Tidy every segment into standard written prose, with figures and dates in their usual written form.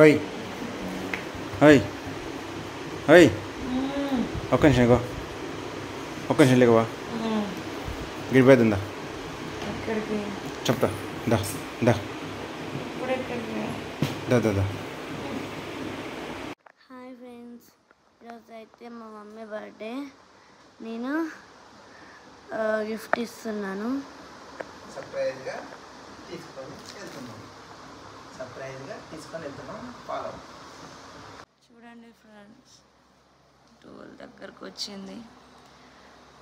ఓయ్ ఓయ్ ఓయ్ ఒక్క నిమిషం ఇగో ఒక్క నిమిషం లేకవా గిడిపోతుందా చెప్తా దా దా దా దా దా. హాయ్ ఫ్రెండ్స్, ఈరోజు అయితే మా మమ్మీ బర్త్డే. నేను గిఫ్ట్ ఇస్తున్నాను. సర్ప్రైజ్గా తీసుకొని వెళ్తున్నాం. ఫాలో చూడండి ఫ్రెండ్స్, 12 దగ్గరకు వచ్చింది.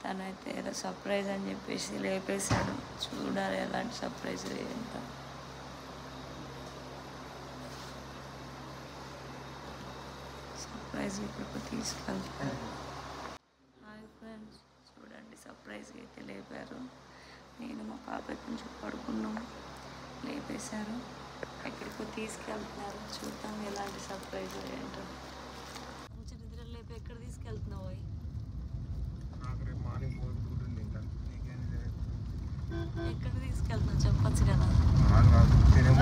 తనైతే ఏదో సర్ప్రైజ్ అని చెప్పేసి లేపేశాడు. చూడాలి ఎలాంటి సర్ప్రైజ్ ఎంత. సర్ప్రైజ్ ఇక్కడికి తీసుకెళ్తాను. హాయ్ ఫ్రెండ్స్, చూడండి సర్ప్రైజ్గా అయితే లేపారు. నేను మా పాప కొంచెం పడుకున్నాం, లేపేశారు. ఎక్కడికో తీసుకెళ్తున్నారు. చూద్దాం ఎలాంటి సర్ప్రైజ్ ఏంటో. కొంచెం నిద్ర లేపి ఎక్కడ తీసుకెళ్తున్నావు? ఎక్కడ తీసుకెళ్తున్నావు చెప్పచ్చు కదా.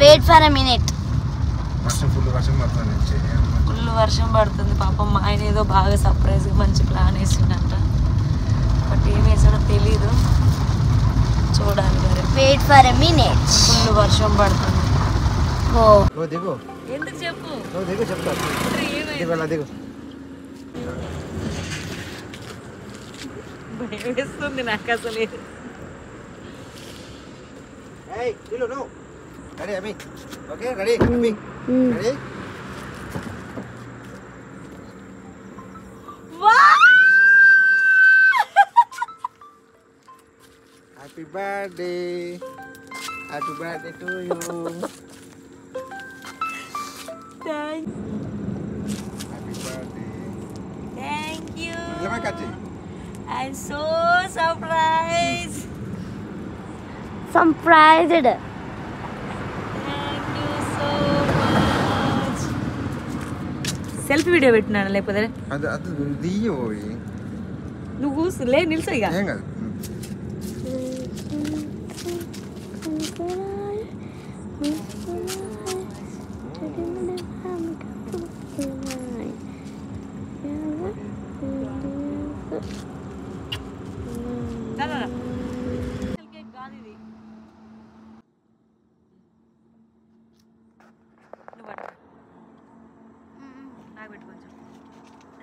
Wait for a minute. Full వర్షం పడుతుంది. పాపం మా ఆయన ఏదో బాగా సర్ప్రైజ్గా మంచి ప్లాన్ వేసిందంట. బట్ ఏం వేసాడో తెలీదు, చూడాలి మరి. Wait for a minute. Full వర్షం పడుతుంది. ఎందుకు చెప్పు భయం వేస్తుంది నాకు అసలు. రెడీ అమ్మి? ఓకే రెడీ అమ్మి? Ready? Happy birthday, happy birthday to you. Thank you. I'm so surprised. Thank you so much. Selfie video పెట్టినాను లేకపోతే నువ్వు లే నిల్సో ఇక.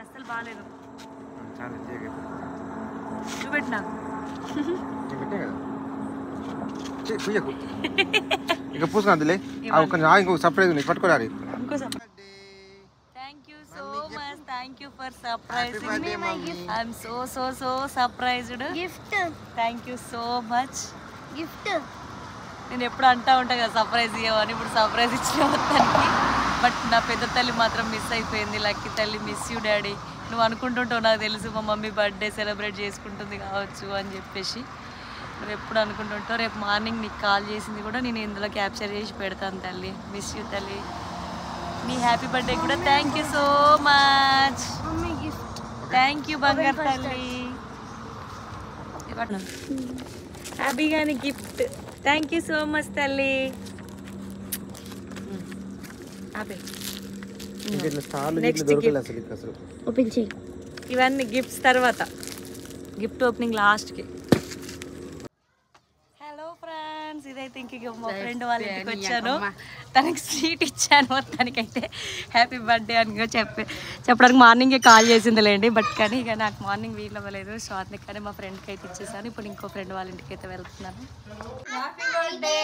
అసలు బాగాలేదు. నువ్వు పెట్టినా ఇంకా పూసుకున్నదిలే. ఇంకొక సర్ప్రైజ్ ఉంది, పట్టుకోరాలి. Thank you so much. Thank you for surprising me. I'm so surprised. Gift. Thank you so much. Gift. నేను ఎప్పుడు అంటా ఉంటా కదా సర్ప్రైజ్ ఇవ్వని. ఇప్పుడు సర్ప్రైజ్ ఇచ్చిన మొత్తానికి. బట్ నా పెద్ద తల్లి మాత్రం మిస్ అయిపోయింది. లక్కీ తల్లి, మిస్ యూ డాడీ. నువ్వు అనుకుంటుంటావు నాకు తెలుసు మా మమ్మీ బర్త్డే సెలబ్రేట్ చేసుకుంటుంది కావచ్చు అని చెప్పేసి. నువ్వు ఎప్పుడు అనుకుంటుంటావు. రేపు మార్నింగ్ నీకు కాల్ చేసింది కూడా నేను ఇందులో క్యాప్చర్ చేసి పెడతాను తల్లి. మిస్ యూ తల్లి. నీ హ్యాపీ బర్త్డే కూడా thank you so much. Thank you బంగారు తల్లి. హ్యాపీ కానీ gift. Thank you so much తల్లి. ఓపెన్ చేయి. ఇవన్నీ గిఫ్ట్స్ తర్వాత, గిఫ్ట్ ఓపెనింగ్ లాస్ట్కి. హలో ఫ్రెండ్స్, ఇదైతే ఇంక మా ఫ్రెండ్ వాళ్ళ ఇంటికి వచ్చాను. తనకి స్వీట్ ఇచ్చాను. మొత్తానికైతే హ్యాపీ బర్త్డే అని చెప్పడానికి మార్నింగే కాల్ చేసిందిలేండి. బట్ కానీ ఇక నాకు మార్నింగ్ వీలు అవ్వలేదు. సో అందుకని మా ఫ్రెండ్కి అయితే ఇచ్చేసాను. ఇప్పుడు ఇంకో ఫ్రెండ్ వాళ్ళ ఇంటికి అయితే వెళ్తున్నాను. Happy birthday.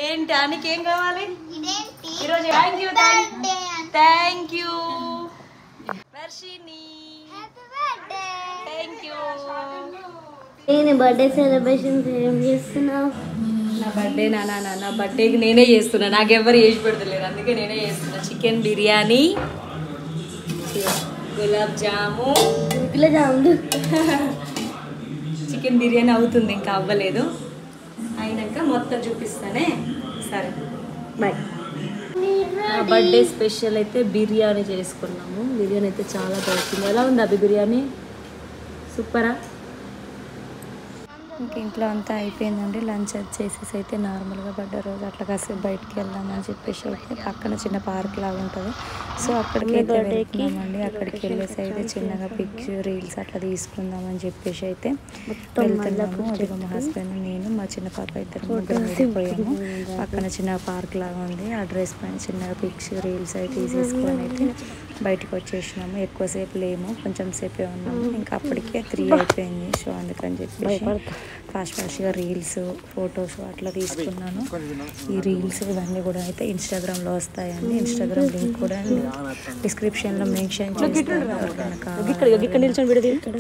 ఏంటి అనికి ఏం కావాలి ఈరోజు? Thank you thank you Varshini. Thank you. నేను బర్త్డే సెలబ్రేషన్స్ ఏం చేస్తున్నావు? నా బర్త్డే నా బర్త్డేకి నేనే చేస్తున్నా. నాకెవ్వరు చేసి పెడతలేరు, అందుకే నేనే చేస్తున్నా. చికెన్ బిర్యానీ, గులాబ్ జాము. చికెన్ బిర్యానీ అవుతుంది, ఇంకా అవ్వలేదు. అయినాక మొత్తం చూపిస్తానే. సరే బాయ్. నా బర్త్డే స్పెషల్ అయితే బిర్యానీ చేసుకున్నాము. బిర్యానీ అయితే చాలా బాగుంది. ఎలా ఉంది అభి బిర్యానీ? సూపరా? ఇంక ఇంట్లో అంతా అయిపోయిందండి. లంచ్ చేసేసి అయితే నార్మల్గా బర్త్డే రోజు అట్లా కాసేపు బయటికి వెళ్దామని చెప్పేసి అయితే పక్కన చిన్న పార్క్ లాగా ఉంటుంది. సో అక్కడికి అయితే వెళ్తున్నామండి. అక్కడికి వెళ్ళేసి అయితే చిన్నగా పిక్స్ రీల్స్ అట్లా తీసుకుందామని చెప్పేసి అయితే వెళ్తున్నాము. అదిగో మా హస్బెండ్, నేను, మా చిన్న పాప ఇద్దరు ముగ్గురు వెళ్ళిపోయాము. పక్కన చిన్న పార్క్ లాగా ఉంది. ఆ డ్రెస్ పైన చిన్నగా పిక్స్ రీల్స్ అయితే తీసేసుకొని అయితే బయటకు వచ్చేసినాము. ఎక్కువసేపు లేము, కొంచెం సేపే ఉన్నాము. ఇంకా అప్పటికే 3 అయిపోయింది. సో అందుకని చెప్పేసి ఫాస్ట్గా రీల్స్ ఫొటోస్ అట్లా తీసుకున్నాను. ఈ రీల్స్ ఇవన్నీ కూడా అయితే ఇన్స్టాగ్రామ్లో వస్తాయండి. ఇన్స్టాగ్రామ్ లింక్ కూడా డిస్క్రిప్షన్లో మెన్షన్ చేస్తాను.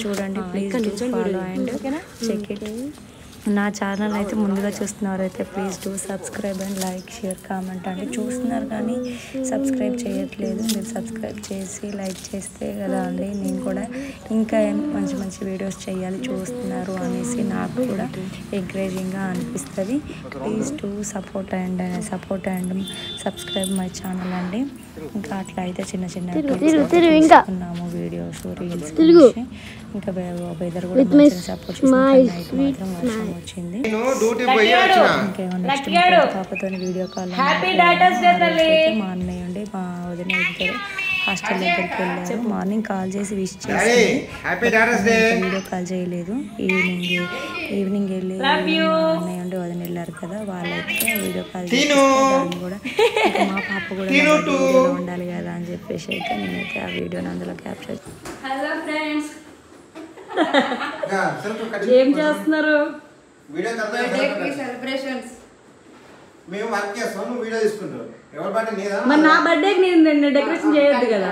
చూడండి, please follow and check it. నా ఛానల్ అయితే ముందుగా చూస్తున్నారైతే please do subscribe and like, share, comment అండి. చూస్తున్నారు కానీ సబ్స్క్రైబ్ చేయట్లేదు. మీరు సబ్స్క్రైబ్ చేసి లైక్ చేస్తే కదా అండి నేను కూడా ఇంకా మంచి మంచి వీడియోస్ చేయాలి, చూస్తున్నారు అనేసి నాకు కూడా ఎంకరేజింగ్గా అనిపిస్తుంది. Please do support and subscribe my channel అండి. ఇంకా అట్లా అయితే చిన్న చిన్న తీసుకున్నాము వీడియోస్ రీల్స్. ఇంకా వెదర్ కూడా మంచిగా సపోర్ట్ చేసి నైట్ మాత్రం వర్షం వచ్చింది. నెక్స్ట్ పాపతో వీడియో కాల్ మా అన్నయ్య ఉండి మా వదిన ఇద్దరు హాస్టల్ దగ్గరికి వెళ్ళారు. మార్నింగ్ కాల్ చేసి విష్ చేసి వీడియో కాల్ చేయలేదు. ఈవినింగ్ వెళ్ళి అన్నయ్య ఉండి వదిన వెళ్ళారు కదా, వాళ్ళైతే వీడియో కాల్ చేసి దాన్ని కూడా మా పాప కూడా వీడియోలో ఉండాలి కదా అని చెప్పేసి అయితే నేనైతే ఆ వీడియోని అందులో క్యాప్చర్. హలో ఫ్రెండ్స్, ఏం చేస్తున్నారు? సెలబ్రేషన్స్. మేము వర్క్ చేస్తాం, నువ్వు వీడియో తీసుకుంటావు. ఎవరి బర్త్డే నీదా? మరి నా బర్త్డేకి నేను డెకరేషన్ చేయొద్దు కదా.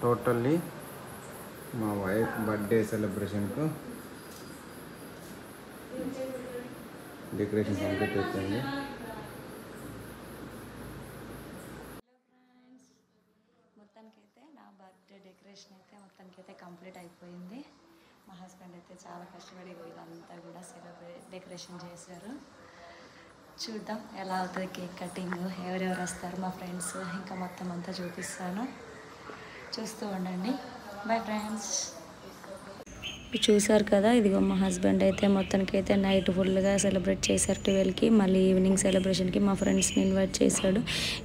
టోటల్లీ మా వైఫ్ బర్త్డే సెలబ్రేషన్కు డెకరేషన్ కంప్లీట్ అవుతుంది. మొత్తానికైతే నా బర్త్డే డెకరేషన్ అయితే మొత్తానికైతే కంప్లీట్ అయిపోయింది. మా హస్బెండ్ అయితే చాలా కష్టపడి ఇదంతా కూడా డెకరేషన్ చేశారు. చూద్దాం ఎలా అవుతుంది కేక్ కటింగ్, ఎవరెవరు వస్తారు మా ఫ్రెండ్స్, ఇంకా మొత్తం అంతా చూపిస్తాను. చూస్తూ ఉండండి. Bye friends. చూసారు కదా, ఇదిగో మా హస్బెండ్ అయితే మొత్తానికి అయితే నైట్ ఫుల్గా సెలబ్రేట్ చేశారు 12కి. మళ్ళీ ఈవినింగ్ సెలబ్రేషన్కి మా ఫ్రెండ్స్ని ఇన్వైట్ చేశాడు.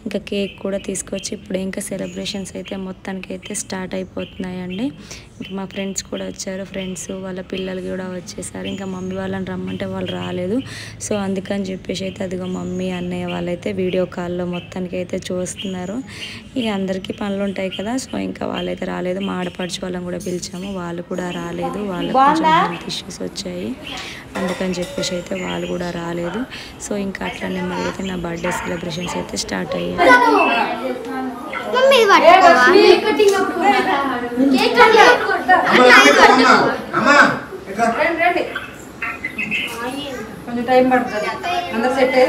ఇంకా కేక్ కూడా తీసుకొచ్చి ఇప్పుడు ఇంకా సెలబ్రేషన్స్ అయితే మొత్తానికి అయితే స్టార్ట్ అయిపోతున్నాయండి. ఇంకా మా ఫ్రెండ్స్ కూడా వచ్చారు, ఫ్రెండ్స్ వాళ్ళ పిల్లలు కూడా వచ్చేసారు. ఇంకా మమ్మీ వాళ్ళని రమ్మంటే వాళ్ళు రాలేదు. సో అందుకని చెప్పేసి అయితే అదిగో మమ్మీ అన్నయ్య వాళ్ళైతే వీడియో కాల్లో మొత్తానికి అయితే చూస్తున్నారు. ఇక అందరికీ పనులు ఉంటాయి కదా, సో ఇంకా వాళ్ళైతే రాలేదు. మా ఆడపడుచు వాళ్ళని కూడా పిలిచాము, వాళ్ళు కూడా రాలేదు. వాళ్ళకి కొంచెం హెల్త్ ఇష్యూస్ వచ్చాయి, అందుకని చెప్పేసి అయితే వాళ్ళు కూడా రాలేదు. సో ఇంకా అట్లనే మళ్ళీ అయితే నా బర్త్డే సెలబ్రేషన్స్ అయితే స్టార్ట్ అయ్యాయి. కొంచెం టైం పడుతుంది, అందరు సెట్ అయ్యి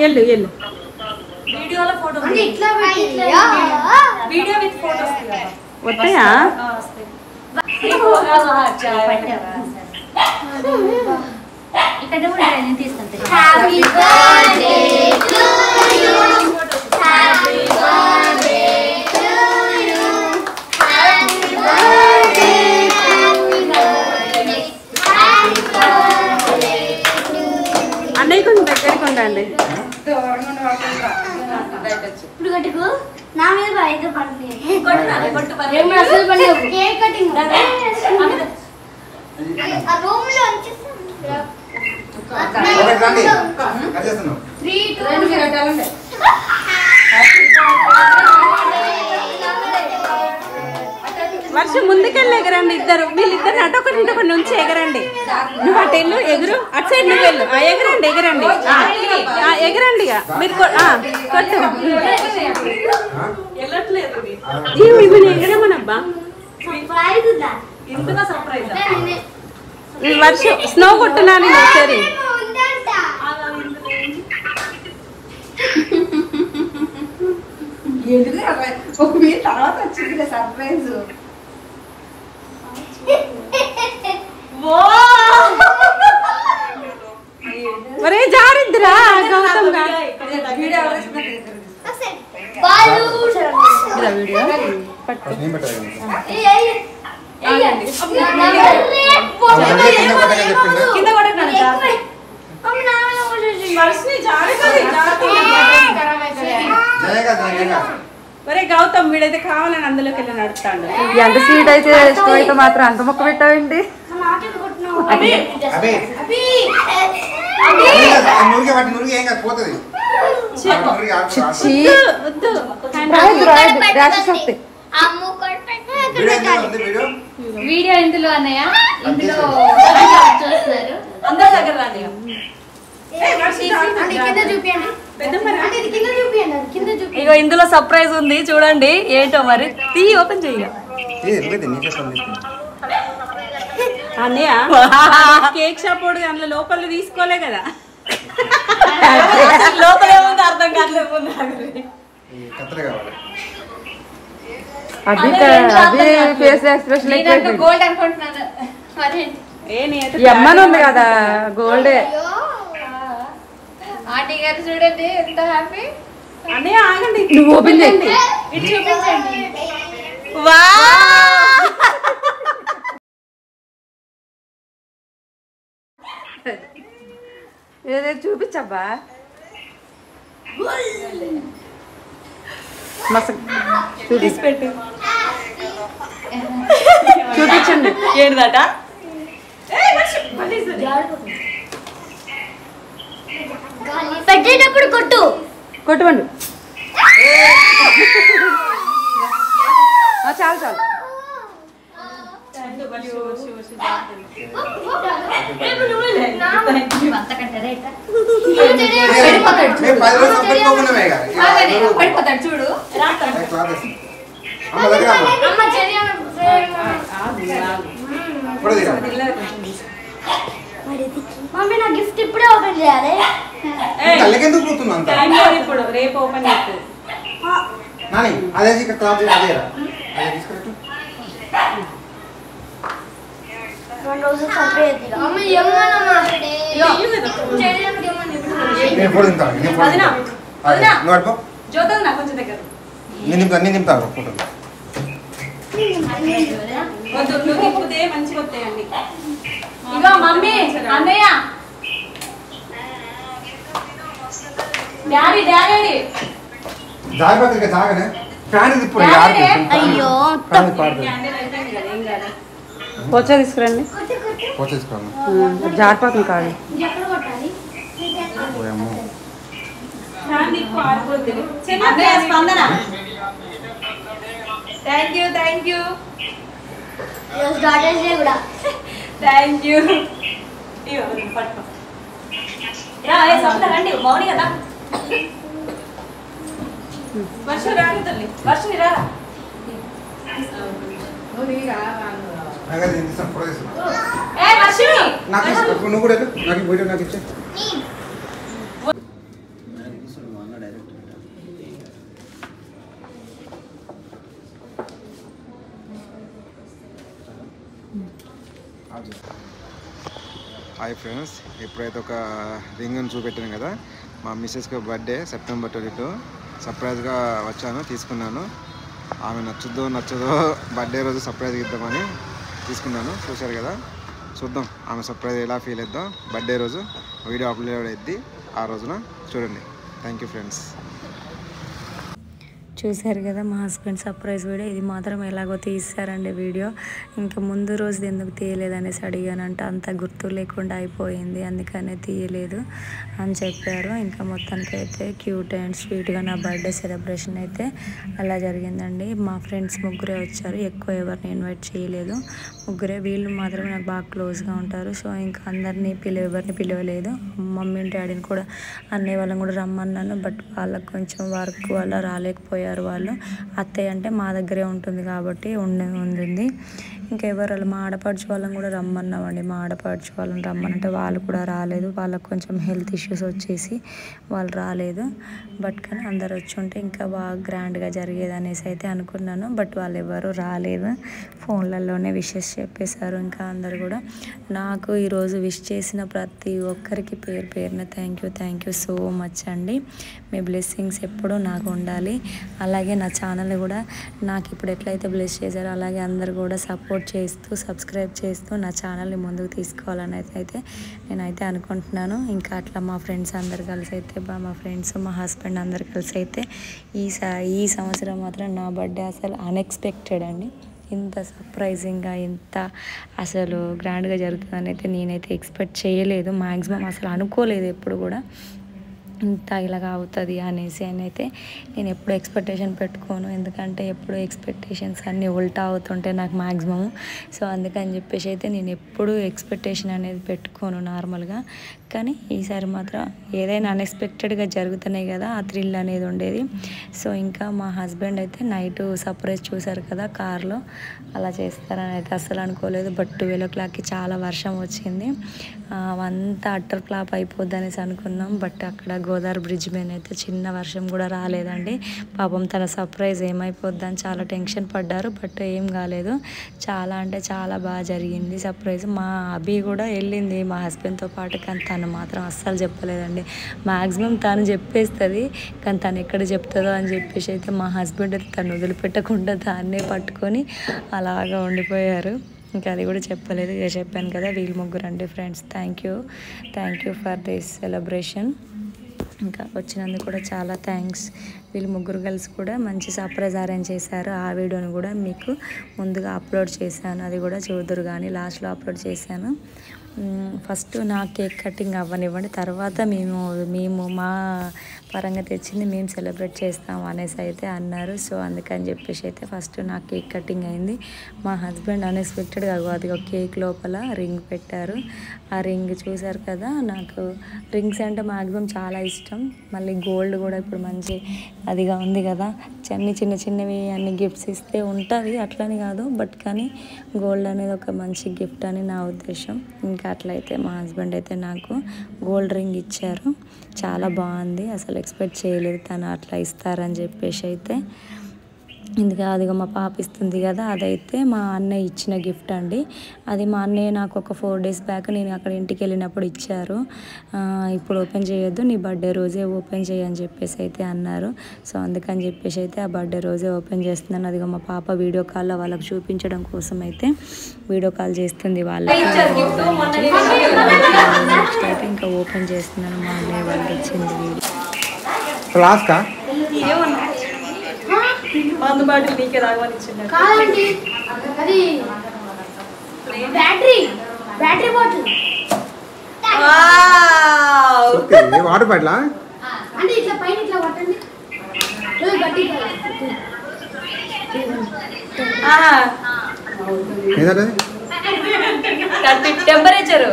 వెళ్ళు. వీడియోలో ఫోటో వీడియో విత్ ఫోటోస్ వస్తాయా? ఇక్కడ కూడా నేను తీసుకుంటాను. Happy birthday to you, happy birthday to you, happy birthday అన్నయ్య కొంచెం దగ్గరికి ఉండండి. ఇప్పుడు కట్టుకు నా మీద బయట పండి కేక్ కటింగ్ ఆ రూమ్ లో వర్షం ముందుకెళ్ళి ఎగరండి ఇద్దరు, వీళ్ళిద్దరు అటొకటి ఇటొకటి నుంచి ఎగరండి. నువ్వు అటు వెళ్ళు, ఎగురు, అటు సైడ్ నువ్వు వెళ్ళు. ఎగరండి ఎగరండి ఎగరండి. ఇక మీరు కొట్టు. ఇవి ఎగరమనబ్బా. వర్షం స్నో కొట్టున్నాను సరే. తర్వాత వచ్చింది సర్ప్రైజ్. ఒరే జారిద్దిరా గౌతమ్ వీడియో నేను పెట్టాలి కింద ఒరే గౌతమ్ వీడైతే కావాలని అందులోకి వెళ్ళి నడుస్తాడు. ఎంత స్వీట్ అయితే ఇష్టం అయితే మాత్రం అంత మొక్క పెట్టావేంటి? వీడియో ఇందులో అన్నయ్య ఇందులో చూస్తున్నారు అందరి దగ్గర రాని ఇగో ఇందులో సర్ప్రైజ్ ఉంది చూడండి ఏంటో మరి ఓపెన్ చెయ్య అన్నయ్య కేక్ షాప్ అందులో లోపల తీసుకోలే కదా లోపల ఏముంది అర్థం కావట్లేదు అది ఫేస్ ఎక్స్ప్రెషన్ గోల్డ్ అనుకుంటున్నాను ఎమ్మని ఉంది కదా గోల్డే. ఆంటీ గారు చూడండి ఎంత హ్యాపీ. అన్నయ్య ఆగండి, నువ్వు ఓపెన్ చేయండి. ఇటు చూపించండి. ఏదైతే చూపించబ్బా మసక్ పెట్టు చూపించండి. ఏంటిదట పెట్టేటప్పుడు కొట్టు కొట్టుకోండి. చాలు చాలు. పడిపోతాడు చూడు. మమ్మీ నా గిఫ్ట్ ఇప్పుడే ఓపెన్ చేయాలి. ఇప్పుడు రేపు ఓపెన్ చేస్తుంది. జ్యోతులు నా కొంచెం దగ్గర వద్దు, నువ్వు తిప్పుతే మంచిగా వస్తాయండి. ఇగో మమ్మీ అన్నయ్య డాడీ డాడీ అయ్యో పోచా తీసుకురండి. జారిపోతుంది కాదు. ఎక్కడ కొట్టాలి? అన్నయ్య స్పందన థ్యాంక్ యూ కూడా థ్యాంక్ యూ పట్టుకో రా స్పందన రండి బాగుంది కదా వర్షం రాని తల్లి వర్షం రారా నువ్వు కూడా నాకు వీడియో నాకు ఇచ్చే. హాయ్ ఫ్రెండ్స్, ఇప్పుడైతే ఒక రింగ్ని చూపెట్టాను కదా, మా మిస్సెస్కి బర్త్డే సెప్టెంబర్ 22. సర్ప్రైజ్గా వచ్చాను, తీసుకున్నాను. ఆమె నచ్చదో బర్త్డే రోజు సర్ప్రైజ్ ఇద్దామని తీసుకున్నాను. చూశారు కదా, చూద్దాం ఆమె సర్ప్రైజ్ ఎలా ఫీల్ అవుద్దాం. బర్త్డే రోజు వీడియో అప్లోడ్ అయ్యిద్ది, ఆ రోజున చూడండి. Thank you friends. చూశారు కదా మా హస్బెండ్ సర్ప్రైజ్ వీడియో. ఇది మాత్రం ఎలాగో తీస్తారండి వీడియో. ఇంకా ముందు రోజు ఎందుకు తీయలేదు అనేసి అడిగానంటే అంత గుర్తు లేకుండా అయిపోయింది, అందుకనే తీయలేదు అని చెప్పారు. ఇంకా మొత్తానికి అయితే క్యూట్ అండ్ స్వీట్గా నా బర్త్డే సెలబ్రేషన్ అయితే అలా జరిగిందండి. మా ఫ్రెండ్స్ ముగ్గురే వచ్చారు, ఎక్కువ ఎవరిని ఇన్వైట్ చేయలేదు. ముగ్గురే, వీళ్ళు మాత్రమే నాకు బాగా క్లోజ్గా ఉంటారు. సో ఇంకా అందరినీ ఎవరిని పిలవలేదు. మమ్మీ డాడీని కూడా అన్నయ్య వాళ్ళని కూడా రమ్మన్నాను, బట్ వాళ్ళకి కొంచెం వర్క్ వల్ల రాలేకపోయారు. వాళ్ళు అత్తయ్య అంటే మా దగ్గరే ఉంటుంది కాబట్టి ఉండింది. ఇంకా ఎవరు మా ఆడపడుచు వాళ్ళని కూడా రమ్మన్నామండి. మా ఆడపడుచు వాళ్ళని రమ్మనంటే వాళ్ళు కూడా రాలేదు. వాళ్ళకు కొంచెం హెల్త్ ఇష్యూస్ వచ్చేసి వాళ్ళు రాలేదు. బట్ కానీ అందరు వచ్చి ఉంటే ఇంకా బాగా గ్రాండ్గా జరిగేది అనేసి అయితే అనుకున్నాను. బట్ వాళ్ళు ఎవరు రాలేదు. ఫోన్లలోనే విషెస్ చెప్పేశారు. ఇంకా అందరు కూడా నాకు ఈరోజు విష్ చేసిన ప్రతి ఒక్కరికి పేరు పేరున థ్యాంక్ యూ సో మచ్ అండి. మీ బ్లెస్సింగ్స్ ఎప్పుడూ నాకు ఉండాలి. అలాగే నా ఛానల్ కూడా నాకు ఇప్పుడు ఎట్లయితే బ్లెస్ చేశారో అలాగే అందరు కూడా సపోర్ట్ చేస్తూ సబ్స్క్రైబ్ చేస్తూ నా ఛానల్ని ముందుకు తీసుకోవాలని అయితే నేనైతే అనుకుంటున్నాను. ఇంకా అట్లా మా ఫ్రెండ్స్ అందరు కలిసి అయితే మా ఫ్రెండ్స్ మా హస్బెండ్ అందరు కలిసి అయితే ఈ సంవత్సరం మాత్రం నా బర్త్డే అసలు అన్ఎక్స్పెక్టెడ్ అండి. ఇంత సర్ప్రైజింగ్గా ఇంత అసలు గ్రాండ్గా జరుగుతుందని అయితే నేనైతే ఎక్స్పెక్ట్ చేయలేదు. మ్యాక్సిమం అసలు అనుకోలేదు ఎప్పుడు కూడా ఇంత ఇలాగా అవుతుంది అనేసి అయితే నేను ఎప్పుడు ఎక్స్పెక్టేషన్ పెట్టుకోను. ఎందుకంటే ఎప్పుడు ఎక్స్పెక్టేషన్స్ అన్నీ ఉల్టా అవుతుంటే నాకు మ్యాక్సిమం. సో అందుకని చెప్పేసి అయితే నేను ఎప్పుడు ఎక్స్పెక్టేషన్ అనేది పెట్టుకోను నార్మల్గా. కానీ ఈసారి మాత్రం ఏదైనా అన్ఎక్స్పెక్టెడ్గా జరుగుతున్నాయి కదా, ఆ థ్రిల్ అనేది ఉండేది. సో ఇంకా మా హస్బెండ్ అయితే నైట్ సర్ప్రైజ్ చూశారు కదా కార్లో, అలా చేస్తారని అయితే అస్సలు అనుకోలేదు. బట్ 12 o'clockకి చాలా వర్షం వచ్చింది. అంతా అట్టర్ ఫ్లాప్ అయిపోద్ది అనేసి అనుకున్నాం. బట్ అక్కడ గోదావరి బ్రిడ్జ్ మీద అయితే చిన్న వర్షం కూడా రాలేదండి. పాపం తన సర్ప్రైజ్ ఏమైపోద్దని చాలా టెన్షన్ పడ్డారు. బట్ ఏం కాలేదు. చాలా అంటే చాలా బాగా జరిగింది సర్ప్రైజ్. మా అభి కూడా వెళ్ళింది మా హస్బెండ్తో పాటు, కానీ తను మాత్రం అస్సలు చెప్పలేదండి. మ్యాక్సిమం తను చెప్పేస్తుంది, కానీ తను ఎక్కడ చెప్తుందో అని చెప్పేసి అయితే మా హస్బెండ్ అయితే తను వదిలిపెట్టకుండా దాన్నే పట్టుకొని అలాగా ఉండిపోయారు. ఇంకా అది కూడా చెప్పలేదు. ఇక చెప్పాను కదా వీళ్ళు ముగ్గురు అంటే friends. Thank you for this celebration. ఇంకా వచ్చినందుకు కూడా చాలా థ్యాంక్స్. వీళ్ళు ముగ్గురు కలిసి కూడా మంచి సర్ప్రైజ్ అరేంజ్ చేశారు. ఆ వీడియోని కూడా మీకు ముందుగా అప్లోడ్ చేశాను, అది కూడా చూద్దరు కానీ లాస్ట్లో అప్లోడ్ చేశాను. ఫస్ట్ నా కేక్ కటింగ్ అవ్వనివ్వండి, తర్వాత మేము మా పరంగా తెచ్చింది మేము సెలబ్రేట్ చేస్తాం అనేసి అయితే అన్నారు. సో అందుకని చెప్పేసి అయితే ఫస్ట్ నా కేక్ కటింగ్ అయింది. మా హస్బెండ్ అన్ఎక్స్పెక్టెడ్గా అది ఒక కేక్ లోపల రింగ్ పెట్టారు. ఆ రింగ్ చూసారు కదా, నాకు రింగ్స్ అంటే మ్యాక్సిమం చాలా ఇష్టం. మళ్ళీ గోల్డ్ కూడా ఇప్పుడు మంచి అదిగా ఉంది కదా, చిన్నవి అన్ని గిఫ్ట్స్ ఇస్తే ఉంటుంది అట్లని కాదు, బట్ కానీ గోల్డ్ అనేది ఒక మంచి గిఫ్ట్ అని నా ఉద్దేశం. ఇంకా అట్లయితే మా హస్బెండ్ అయితే నాకు గోల్డ్ రింగ్ ఇచ్చారు. చాలా బాగుంది, అసలు ఎక్స్పెక్ట్ చేయలేదు తను అట్లా ఇస్తారని చెప్పేసి అయితే. ఇందుగా అదిగా మా పాప ఇస్తుంది కదా, అదైతే మా అన్నయ్య ఇచ్చిన గిఫ్ట్ అండి. అది మా అన్నయ్య నాకు ఒక 4 days బ్యాక్ నేను అక్కడ ఇంటికి వెళ్ళినప్పుడు ఇచ్చారు. ఇప్పుడు ఓపెన్ చేయొద్దు, నీ బర్త్డే రోజే ఓపెన్ చేయని చెప్పేసి అయితే అన్నారు. సో అందుకని చెప్పేసి అయితే ఆ బర్త్డే రోజే ఓపెన్ చేస్తున్నాను. అదిగా మా పాప వీడియో కాల్లో వాళ్ళకి చూపించడం కోసం అయితే వీడియో కాల్ చేస్తుంది వాళ్ళకి. నెక్స్ట్ అయితే ఇంకా ఓపెన్ చేస్తున్నాను. మా అన్నయ్య వాళ్ళకి ఇచ్చింది అందుబాటు నీకే రావని ఇచ్చింది. కాదండి, అది బ్యాటరీ బాటిల్ వాటర్ బాటిల్ అంటే ఇట్లా పైన ఇట్లా పట్టండి, టెంపరేచర్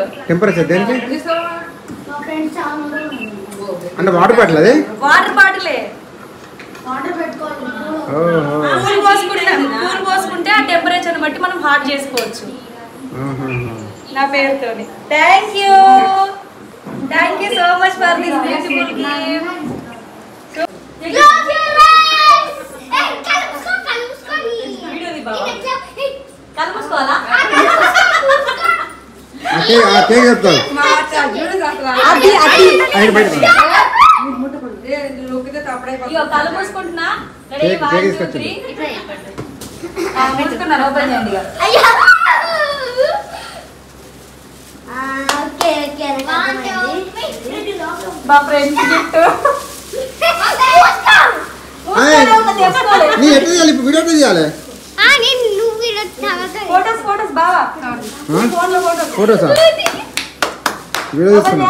దేనికి మా ఫ్రెండ్స్ చాలా అంటే వాటర్ బాటిల్, అది వాటర్ బాటిలే. ఆర్డర్ పెట్టుకోవాలి. కూల్ పోసుకుంటే ఆ టెంపరేచర్ బట్టి మనం హాట్ చేసుకోవచ్చు. నా పేరుతో thank you so much for this beautiful gift. కలుసుకోవాలా? కళ్ళు మూసుకుంటున్నా. మూసుకున్నాను, ఓపెన్ చేయండి. మా ఫ్రెండ్స్ గిఫ్ట్ ఫోటోస్ బావా ఫోటోసా వీడియో తీస్తున్నా.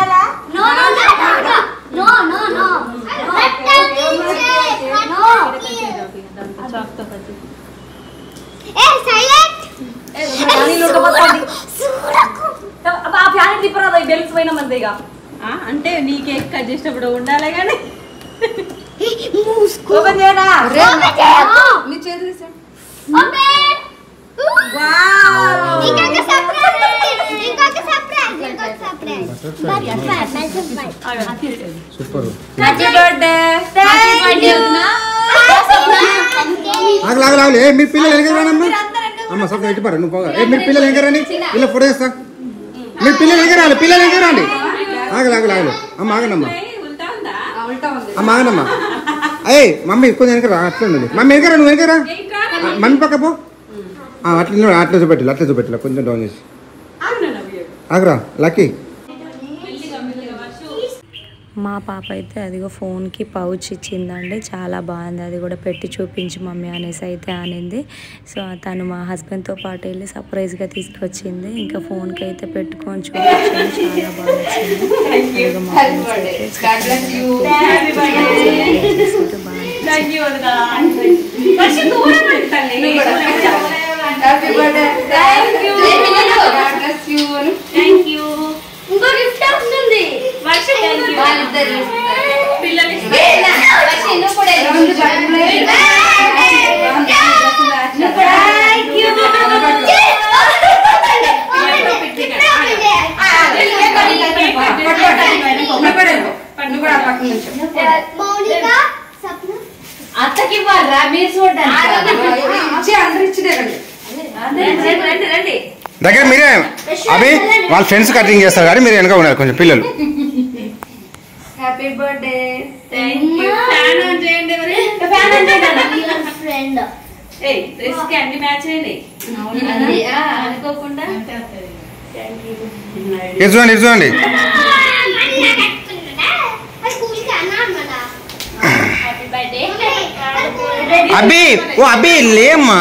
అంటే నీ కేక్ కట్ చేసినప్పుడు ఉండాలి కానీ ఓపెన్ చేయరా? మీ చేతులు open. Wow super. Happy birthday. ఆగలాగలాగలే మీ పిల్లలు ఎనకరానమ్మా. అమ్మ సొంత ఎట్టిపారు నువ్వు పోగా. మీరు పిల్లలు ఎనకరాని ఇలా ఫోటో ఇస్తా. మీ పిల్లలు ఎనకరాలి, పిల్లలు ఎనకరాండి. ఆగలాగలాగలే అమ్మ ఆగనమ్మా, అమ్మ ఆగనమ్మా. అయ్యి మమ్మీ కొంచెం వెనకరా, అట్లా ఉండండి. మమ్మీ వెనకరా, నువ్వు వెనకరా, మమ్మీ పక్క పో. అట్లా అట్లా చూపెట్టాలి, అట్లా చూపెట్టాలి, కొంచెం డౌన్ చేసి. ఆగరా లక్కీ. మా పాప అయితే అదిగో ఫోన్కి పౌచ్ ఇచ్చిందండి, చాలా బాగుంది. అది కూడా పెట్టి చూపించి మమ్మీ అనేసి అయితే అనింది. సో తను మా హస్బెండ్తో పాటు వెళ్ళి సర్ప్రైజ్గా తీసుకొచ్చింది. ఇంకా ఫోన్కి అయితే పెట్టుకొని చూపించింది, చాలా బాగా నచ్చింది. ఇంకో గిఫ్ట్ వస్తుంది. అత్తకి ఇవ్వాలరా మీరు చూడండి. దగ్గర మీరే అవి వాళ్ళ ఫ్రెండ్స్ కటింగ్ చేస్తారు కానీ మీరు వెనక ఉన్నారు కొంచెం పిల్లలు. Happy birthday. ఫ్రెండ్ అన్ని మ్యాచ్ అయినాయి అనుకోకుండా. ఇది చూడండి, ఇది చూడండి. అబ్బి ఓ అబ్బి లేమ్మా.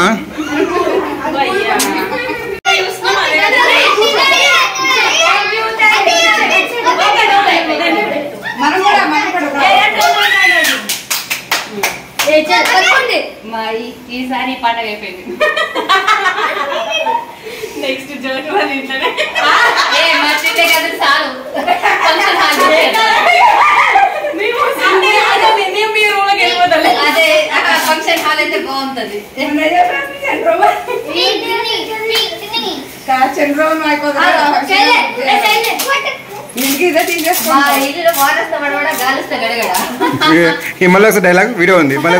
ఈసారి పండగ అయిపోయింది. నెక్స్ట్ జోక్ వాళ్ళ ఇంట్లోనే మర్చితే కదా చాలు. మీ రూమ్లోకి వెళ్ళిపోతాం. అదే ఫంక్షన్ హాల్ అయితే బాగుంటది. ఈ మళ్ళీ డైలాగ్ వీడియో ఉంది. మళ్ళీ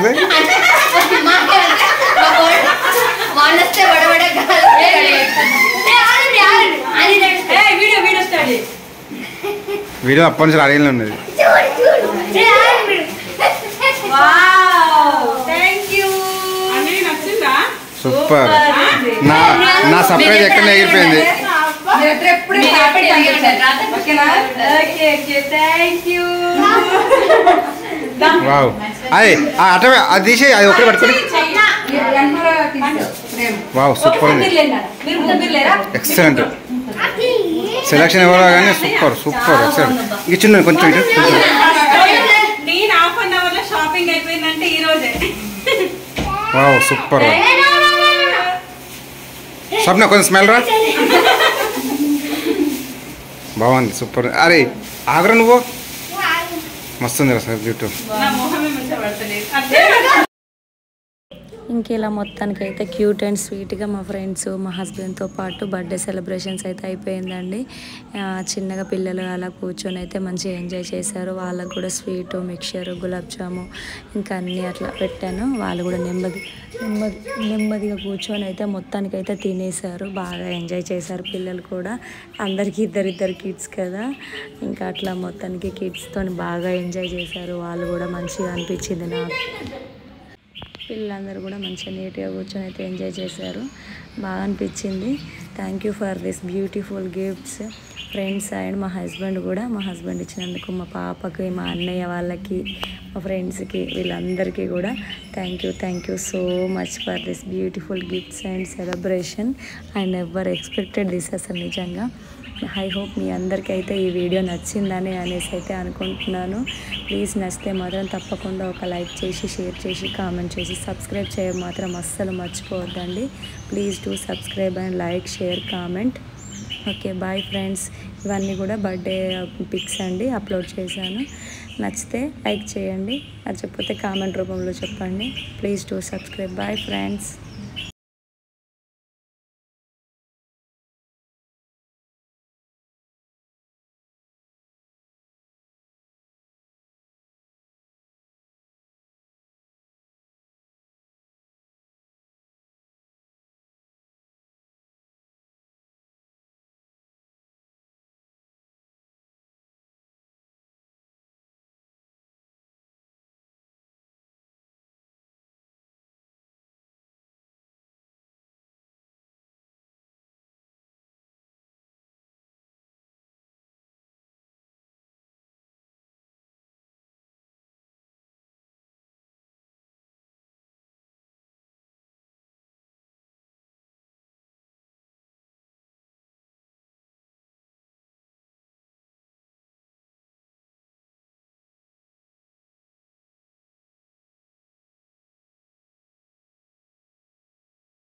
వీడియో అప్పటి నుంచి అడిగిన ఉన్నది. సూపర్. నా సర్ప్రైజ్ ఎక్కడ ఎగిరిపోయింది. వావ్. అదే అట అది తీసి అది ఒకటి పట్టుకొని. వావ్ సూపర్ ఉంది, ఎక్సలెంట్. సెలక్షన్ ఎవరో కానీ సూపర్ సూపర్ ఎక్సలెంట్. ఇక చిన్న కొంచెం ఇటు కొంచెం. నేను హాఫ్ అన్ అవర్ లో షాపింగ్ అయిపోయిందంటే ఈ రోజే. Wow super. స్వప్న కొంచెం స్మెల్ రా. బాగుంది సూపర్. అరే ఆగ్రా నువ్వు మస్తుంది రా సార్ బ్యూటీ. ఇంకెలా మొత్తానికి అయితే క్యూట్ అండ్ స్వీట్గా మా ఫ్రెండ్స్ మా హస్బెండ్తో పాటు బర్త్డే సెలబ్రేషన్స్ అయితే అయిపోయిందండి. చిన్నగా పిల్లలు అలా కూర్చొని అయితే మంచిగా ఎంజాయ్ చేశారు. వాళ్ళకు కూడా స్వీటు, మిక్చరు, గులాబ్ జాము ఇంకా అన్నీ అట్లా పెట్టాను. వాళ్ళు కూడా నెమ్మదిగా కూర్చొని అయితే మొత్తానికి అయితే తినేశారు. బాగా ఎంజాయ్ చేశారు పిల్లలు కూడా. అందరికీ ఇద్దరిద్దరు కిడ్స్ కదా, ఇంకా అట్లా మొత్తానికి కిడ్స్తో బాగా ఎంజాయ్ చేశారు. వాళ్ళు కూడా మంచిగా అనిపించింది నాకు. పిల్లలందరూ కూడా మంచిగా నీట్గా కూర్చొని అయితే ఎంజాయ్ చేశారు. బాగా అనిపించింది. Thank you for this beautiful gifts friends and మా హస్బెండ్ కూడా. మా హస్బెండ్ ఇచ్చినందుకు మా పాపకి, మా అన్నయ్య వాళ్ళకి, మా ఫ్రెండ్స్కి, వీళ్ళందరికీ కూడా thank you so much for this beautiful gifts and celebration. I never expected this అసలు నిజంగా. ఐ హోప్ మీ అందరికీ అయితే ఈ వీడియో నచ్చిందని అనేసి అయితే అనుకుంటున్నాను. ప్లీజ్ నచ్చితే మాత్రం తప్పకుండా ఒక లైక్ చేసి, షేర్ చేసి, కామెంట్ చేసి, సబ్స్క్రైబ్ చేయడం మాత్రం అస్సలు మర్చిపోవద్దండి. Please do subscribe and like, share, comment. Okay bye friends. ఇవన్నీ కూడా బర్త్డే పిక్స్ అండి, అప్లోడ్ చేశాను. నచ్చితే లైక్ చేయండి, నచ్చకపోతే కామెంట్ రూపంలో చెప్పండి. Please do subscribe. Bye friends.